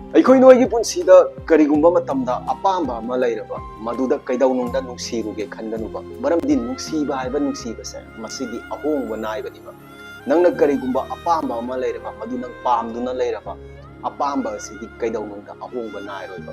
ꯑꯩꯈꯣꯏ ꯅꯣꯏꯒꯤ ꯄꯨꯟꯁꯤꯗ ꯀꯔꯤꯒꯨꯝꯕ ꯃꯇꯝꯗ ꯑꯄꯥꯝꯕ ꯑꯃ ꯂꯩꯔꯕ ꯃꯗꯨꯗ ꯀꯩꯗꯧꯅꯨꯡꯗ ꯅꯨꯡꯁꯤꯔꯨꯒꯦ ꯈꯟꯒꯅꯨꯕ ꯃꯔꯝꯗꯤ ꯅꯨꯡꯁꯤꯕ ꯍꯥꯏꯕ ꯅꯨꯡꯁꯤꯕꯁꯦ ꯃꯁꯤꯗꯤ ꯑꯍꯣꯡꯕ ꯅꯥꯏꯕꯅꯤꯕ ꯅꯪꯅ ꯀꯔꯤꯒꯨꯝꯕ ꯑꯄꯥꯝꯕ ꯑꯃ ꯂꯩꯔꯕ ꯃꯗꯨ ꯅꯪ ꯄꯥꯝꯗꯨꯅ ꯂꯩꯔꯕ ꯑꯄꯥꯝꯕ ꯑꯁꯤꯗꯤ ꯀꯩꯗꯧꯅꯨꯡꯗ ꯑꯍꯣꯡꯕ ꯅꯥꯏꯔꯣꯏꯕ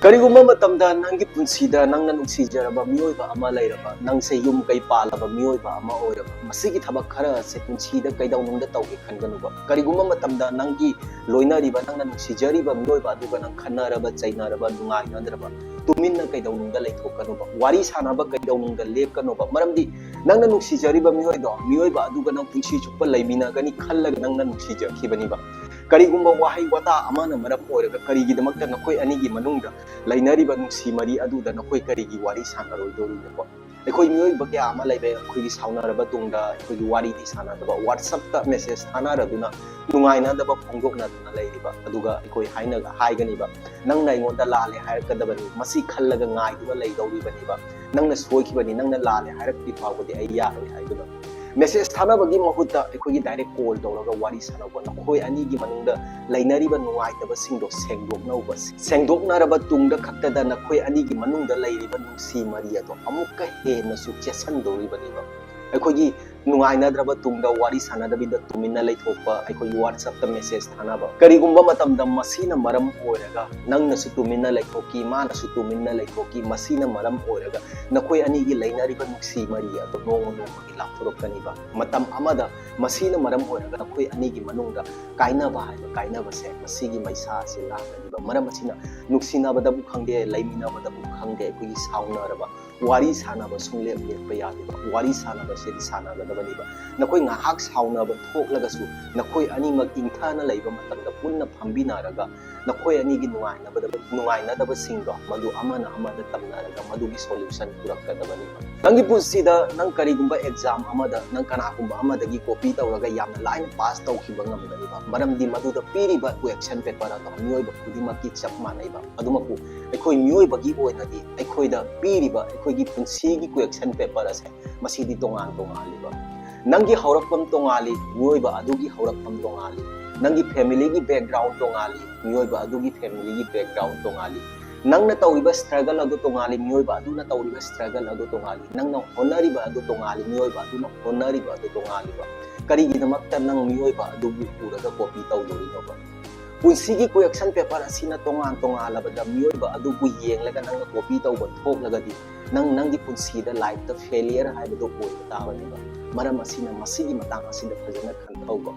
ꯀꯔꯤꯒꯨꯝꯕ ꯃꯇꯝꯗ ꯅꯪꯒꯤ ꯄꯨꯟꯁꯤꯗ ꯅꯪꯅ ꯅꯨꯡꯁꯤꯖꯔꯕ ꯃꯤꯑꯣꯏꯕ ꯑꯃ ꯂꯩꯔꯕ ꯅꯪꯁꯦ ꯌꯨꯝ ꯀꯩ ꯄꯥꯜꯂꯕ ꯃꯤꯑꯣꯏꯕ ꯑꯃ ꯑꯣꯏꯔꯕ ꯃꯁꯤꯒꯤ ꯊꯕꯛ ꯈꯔ ꯑꯁꯤ ꯄꯨꯟꯁꯤꯗ ꯀꯩꯗꯧꯅꯨꯡꯗ ꯇꯧꯒꯦ ꯈꯟꯒꯅꯨꯕ ꯀꯔꯤꯒꯨꯝꯕ ꯃꯇꯝꯗ ꯅꯪꯒꯤ ꯂꯣꯏꯅꯔꯤꯕ ꯅꯪꯅ ꯅꯨꯡꯁꯤꯖꯔꯤꯕ ꯃꯤꯑꯣꯏꯕ ꯑꯗꯨꯒ ꯅꯪ ꯈꯟꯅꯔꯕ ꯆꯩꯅꯔꯕ ꯅꯨꯡꯉꯥꯏꯅꯗ꯭ꯔꯕ ꯇꯨꯃꯤꯟꯅ ꯀꯩꯗꯧꯅꯨꯡꯗ ꯂꯩꯊꯣꯛꯀꯅꯨꯕ ꯋꯥꯔꯤ ꯁꯥꯟꯅꯕ ꯀꯩꯗꯧꯅꯨꯡꯗ ꯂꯦꯞꯀꯅꯨꯕ ꯃꯔꯝꯗꯤ ꯅꯪꯅ ꯅꯨꯡꯁꯤꯖꯔꯤꯕ ꯃꯤꯑꯣꯏꯕ ꯑꯗꯨꯒ ꯅꯪ ꯄꯨꯟꯁꯤ ꯆꯨꯞꯄ ꯂꯩꯃꯤꯟꯅꯒꯅꯤ ꯈꯜꯂꯒ ꯅꯪꯅ ꯅꯨꯡꯁꯤꯖꯈꯤꯕꯅꯤꯕ ꯀꯔꯤꯒꯨꯝꯕ ꯋꯥꯍꯩ ꯋꯥꯇꯥ ꯑꯃꯅ ꯃꯔꯝ ꯑꯣꯏꯔꯒ ꯀꯔꯤꯒꯤꯗꯃꯛꯇ ꯅꯈꯣꯏ ꯑꯅꯤꯒꯤ ꯃꯅꯨꯡꯗ ꯂꯩꯅꯔꯤꯕ ꯅꯨꯡꯁꯤ ꯃꯔꯤ ꯑꯗꯨꯗ ꯅꯈꯣꯏ ꯀꯔꯤꯒꯤ ꯋꯥꯔꯤ ꯁꯥꯟꯅꯔꯣꯏꯗꯧꯔꯤꯕꯀꯣ ꯑꯩꯈꯣꯏ ꯃꯤꯑꯣꯏꯕ ꯀꯌꯥ ꯑꯃ ꯂꯩꯕ ꯑꯩꯈꯣꯏꯒꯤ ꯁꯥꯎꯅꯔꯕ ꯇꯨꯡꯗ ꯑꯩꯈꯣꯏꯒꯤ ꯋꯥꯔꯤꯗꯤ ꯁꯥꯟꯅꯗꯕ WhatsAppꯇ ꯃꯦꯁꯦꯖ ꯊꯥꯅꯔꯗꯨꯅ ꯅꯨꯡꯉꯥꯏꯅꯗꯕ ꯐꯣꯡꯗꯣꯛꯅꯗꯨꯅ ꯂꯩꯔꯤꯕ ꯑꯗꯨꯒ ꯑꯩꯈꯣꯏ ꯍꯥꯏꯒꯅꯤꯕ ꯅꯪꯅ ꯑꯩꯉꯣꯟꯗ ꯂꯥꯜꯂꯦ ꯍꯥꯏꯔꯛꯀꯗꯕꯅꯤ ꯃꯁꯤ ꯈꯜꯂꯒ ꯉꯥꯏꯗꯨꯅ ꯂꯩꯗꯧꯔꯤꯕꯅꯤꯕ ꯅꯪꯅ ꯁꯣꯏꯈꯤꯕꯅꯤ ꯅꯪꯅ ꯂꯥꯜꯂꯦ ꯍꯥꯏꯔꯛꯇ꯭ꯔꯤ ꯐꯥꯎꯕꯗꯤ ꯑꯩ ꯌꯥꯔꯣꯏ ꯍꯥꯏꯗꯨꯅ ꯃꯦꯁꯦꯖ ꯊꯥꯅꯕꯒꯤ ꯃꯍꯨꯠꯇ ꯑꯩꯈꯣꯏꯒꯤ ꯗꯥꯏꯔꯦꯛ ꯀꯣꯜ ꯇꯧꯔꯒ ꯋꯥꯔꯤ ꯁꯥꯟꯅꯕ ꯅꯈꯣꯏ ꯑꯅꯤꯒꯤ ꯃꯅꯨꯡꯗ ꯂꯩꯅꯔꯤꯕ ꯅꯨꯡꯉꯥꯏꯇꯕꯁꯤꯡꯗꯣ ꯁꯦꯡꯗꯣꯛꯅꯧꯕ ꯁꯦꯡꯗꯣꯛꯅꯔꯕ ꯇꯨꯡꯗ ꯈꯛꯇꯗ ꯅꯈꯣꯏ ꯑꯅꯤꯒꯤ ꯃꯅꯨꯡꯗ ꯂꯩꯔꯤꯕ ꯅꯨꯡꯁꯤ ꯃꯔꯤ ꯑꯗꯣ ꯑꯃꯨꯛꯀ ꯍꯦꯟꯅꯁꯨ ꯆꯦꯠꯁꯟꯗꯧꯔꯤꯕꯅꯤꯕ ꯑꯩꯈꯣꯏꯒꯤ ꯅꯨꯡꯉꯥꯏꯅꯗ꯭ꯔꯕ ꯇꯨꯡꯗ ꯋꯥꯔꯤ ꯁꯥꯟꯅꯗꯕꯤꯗ ꯇꯨꯃꯤꯟꯅ ꯂꯩꯊꯣꯛꯄ ꯑꯩꯈꯣꯏꯒꯤ WhatsAppꯇ ꯃꯦꯁꯦꯖ ꯊꯥꯅꯕ ꯀꯔꯤꯒꯨꯝꯕ ꯃꯇꯝꯗ ꯃꯁꯤꯅ ꯃꯔꯝ ꯑꯣꯏꯔꯒ ꯅꯪꯅꯁꯨ ꯇꯨꯃꯤꯟꯅ ꯂꯩꯊꯣꯛꯈꯤ ꯃꯥꯅꯁꯨ ꯇꯨꯃꯤꯟꯅ ꯂꯩꯊꯣꯛꯈꯤ ꯃꯁꯤꯅ ꯃꯔꯝ ꯑꯣꯏꯔꯒ ꯅꯈꯣꯏ ꯑꯅꯤꯒꯤ ꯂꯩꯅꯔꯤꯕ ꯅꯨꯡꯁꯤ ꯃꯔꯤ ꯑꯗꯣ ꯅꯣꯡꯃ ꯅꯣꯡꯃꯒꯤ ꯂꯥꯞꯊꯣꯔꯛꯀꯅꯤꯕ ꯃꯇꯝ ꯑꯃꯗ ꯃꯁꯤꯅ ꯃꯔꯝ ꯑꯣꯏꯔꯒ ꯅꯈꯣꯏ ꯑꯅꯤꯒꯤ ꯃꯅꯨꯡꯗ ꯀꯥꯏꯅꯕ ꯍꯥꯏꯕ ꯀꯥꯏꯅꯕꯁꯦ ꯃꯁꯤꯒꯤ ꯃꯩꯁꯥ ꯑꯁꯤ ꯂꯥꯛꯀꯅꯤꯕ ꯃꯔꯝ ꯑꯁꯤꯅ ꯅꯨꯡꯁꯤꯅꯕꯗꯕꯨ ꯈꯪꯗꯦ ꯂꯩꯃꯤꯟꯅꯕꯗꯕꯨ ꯈꯪꯗꯦ ꯑꯩꯈꯣꯏꯒꯤ ꯁꯥꯎꯅꯔꯕ ꯋꯥꯔꯤ ꯁꯥꯟꯅꯕ ꯁꯨꯡꯂꯦꯞ ꯂꯦꯞꯄ ꯌꯥꯗꯦꯕ ꯋꯥꯔꯤ ꯁꯥꯟꯅꯕꯁꯤꯗꯤ ꯁꯥꯟꯅꯒꯗꯕꯅꯤꯕ ꯅꯈꯣꯏ ꯉꯥꯏꯍꯥꯛ ꯁꯥꯎꯅꯕ ꯊꯣꯛꯂꯒꯁꯨ ꯅꯈꯣꯏ ꯑꯅꯤꯃꯛ ꯏꯪꯊꯅ ꯂꯩꯕ ꯃꯇꯝꯗ ꯄꯨꯟꯅ ꯐꯝꯕꯤꯅꯔꯒ ꯅꯈꯣꯏ ꯑꯅꯤꯒꯤ ꯅꯨꯡꯉꯥꯏꯅꯗꯕꯁꯤꯡꯗꯣ ꯃꯗꯨ ꯑꯃꯅ ꯑꯃꯗ ꯇꯝꯅꯔꯒ ꯃꯗꯨꯒꯤ ꯁꯣꯂꯨꯁꯟ ꯄꯨꯔꯛꯀꯗꯕꯅꯤꯕ ꯅꯪꯒꯤ ꯄꯨꯟꯁꯤꯗ ꯅꯪ ꯀꯔꯤꯒꯨꯝꯕ ꯑꯦꯛꯖꯥꯝ ꯑꯃꯗ ꯅꯪ ꯀꯅꯥꯒꯨꯝꯕ ꯑꯃꯗꯒꯤ ꯀꯣꯄꯤ ꯇꯧꯔꯒ ꯌꯥꯝꯅ ꯂꯥꯏꯅ ꯄꯥꯁ ꯇꯧꯈꯤꯕ ꯉꯝꯒꯅꯤꯕ ꯃꯔꯝꯗꯤ ꯃꯗꯨꯗ ꯄꯤꯔꯤꯕ ꯀ꯭ꯋꯦꯁꯟ ꯄꯦꯄꯔ ꯑꯗꯣ ꯃꯤꯑꯣꯏꯕ ꯈꯨꯗꯤꯡꯃꯛꯀꯤ ꯆꯞ ꯃꯥꯟꯅꯩꯕ ꯑꯗꯨꯃꯛꯄꯨ ꯑꯩꯈꯣꯏ ꯃꯤꯑꯣꯏꯕꯒꯤ ꯑꯣꯏꯅꯗꯤ ꯑꯩꯈꯣꯏꯗ ꯄꯤꯔꯤꯕ ꯑꯩꯈꯣꯏꯒꯤ ꯄꯨꯟꯁꯤꯒꯤ ꯀ꯭ꯋꯦꯁꯟ ꯄꯦꯄꯔ ꯑꯁꯦ ꯃꯁꯤꯗꯤ ꯇꯣꯉꯥꯟ ꯇꯣꯉꯥꯟꯂꯤꯕ ꯅꯪꯒꯤ ꯍꯧꯔꯛꯐꯝ ꯇꯣꯉꯥꯜꯂꯤ ꯃꯤꯑꯣꯏꯕ ꯑꯗꯨꯒꯤ ꯍꯧꯔꯛꯐꯝ ꯇꯣꯉꯥꯜꯂꯤ ꯅꯪꯒꯤ ꯐꯦꯃꯤꯂꯤꯒꯤ ꯕꯦꯛꯒ꯭ꯔꯥꯎꯟ ꯇꯣꯉꯥꯜꯂꯤ ꯃꯤꯑꯣꯏꯕ ꯑꯗꯨꯒꯤ ꯐꯦꯃꯤꯂꯤꯒꯤ ꯕꯦꯛꯒ꯭ꯔꯥꯎꯟ ꯇꯣꯉꯥꯜꯂꯤ ꯅꯪꯅ ꯇꯧꯔꯤꯕ ꯁ꯭ꯇ꯭ꯔꯒꯜ ꯑꯗꯨ ꯇꯣꯉꯥꯜꯂꯤ ꯃꯤꯑꯣꯏꯕ ꯑꯗꯨꯅ ꯇꯧꯔꯤꯕ ꯁ꯭ꯇ꯭ꯔꯒꯜ ꯑꯗꯨ ꯇꯣꯉꯥꯜꯂꯤ ꯅꯪꯅ ꯍꯣꯠꯅꯔꯤꯕ ꯑꯗꯨ ꯇꯣꯉꯥꯜꯂꯤ ꯃꯤꯑꯣꯏꯕ ꯑꯗꯨꯅ ꯍꯣꯠꯅꯔꯤꯕ ꯑꯗꯨ ꯇꯣꯉꯥꯜꯂꯤꯕ ꯀꯔꯤꯒꯤꯗꯃꯛꯇ ꯅꯪ ꯃꯤꯑꯣꯏꯕ ꯑꯗꯨꯕꯨ ꯎꯔꯒ ꯀꯣꯄꯤ ꯇꯧꯗꯣꯔꯤꯅꯣꯕ ꯄꯨꯟꯁꯤꯒꯤ ꯀ꯭ꯋꯦꯁꯟ ꯄꯦꯄꯔ ꯑꯁꯤꯅ ꯇꯣꯉꯥꯟ ꯇꯣꯉꯥꯜꯂꯕꯗ ꯃꯤꯑꯣꯏꯕ ꯑꯗꯨꯕꯨ ꯌꯦꯡꯂꯒ ꯅꯪꯅ ꯀꯣꯄꯤ ꯇꯧꯕ ꯊꯣꯛꯂꯒꯗꯤ ꯅꯪꯒꯤ ꯄꯨꯟꯁꯤꯗ ꯂꯥꯏꯐꯇ ꯐꯦꯂꯤꯌꯔ ꯍꯥꯏꯕꯗꯨ ꯑꯣꯏꯕ ꯇꯥꯕꯅꯦꯕ ꯃꯔꯝ ꯑꯁꯤꯅ ꯃꯁꯤꯒꯤ ꯃꯇꯥꯡ ꯑꯁꯤꯗ ꯐꯖꯅ ꯈꯟꯊꯧꯕ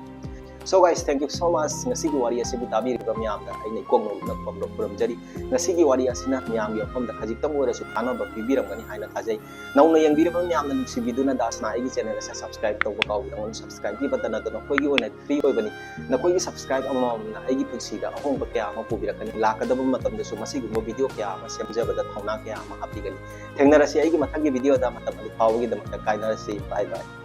So guys, thank you so much. Ngasigi wari asibu tabiriba miyamda ay naikong nagpamlo puramjari. Ngasigi wari asina miyamgi apamda kajiktam orasu kanaba pibiramgani haina thajai. Nauna yang biriba miyamda nugsibidu na dasna ay channel sa subscribe tawba kaw ang subscribe di bata na to nakoy yun at free oy bani. Nakoy subscribe amam na ay punsida akong ba kaya mapubirakan lakadabang matamda so masigo mo video kaya masyamja bada thauna kaya makapigani. Thangnara si ay mathagi video da matabali pawagi da magkakainara si bye bye.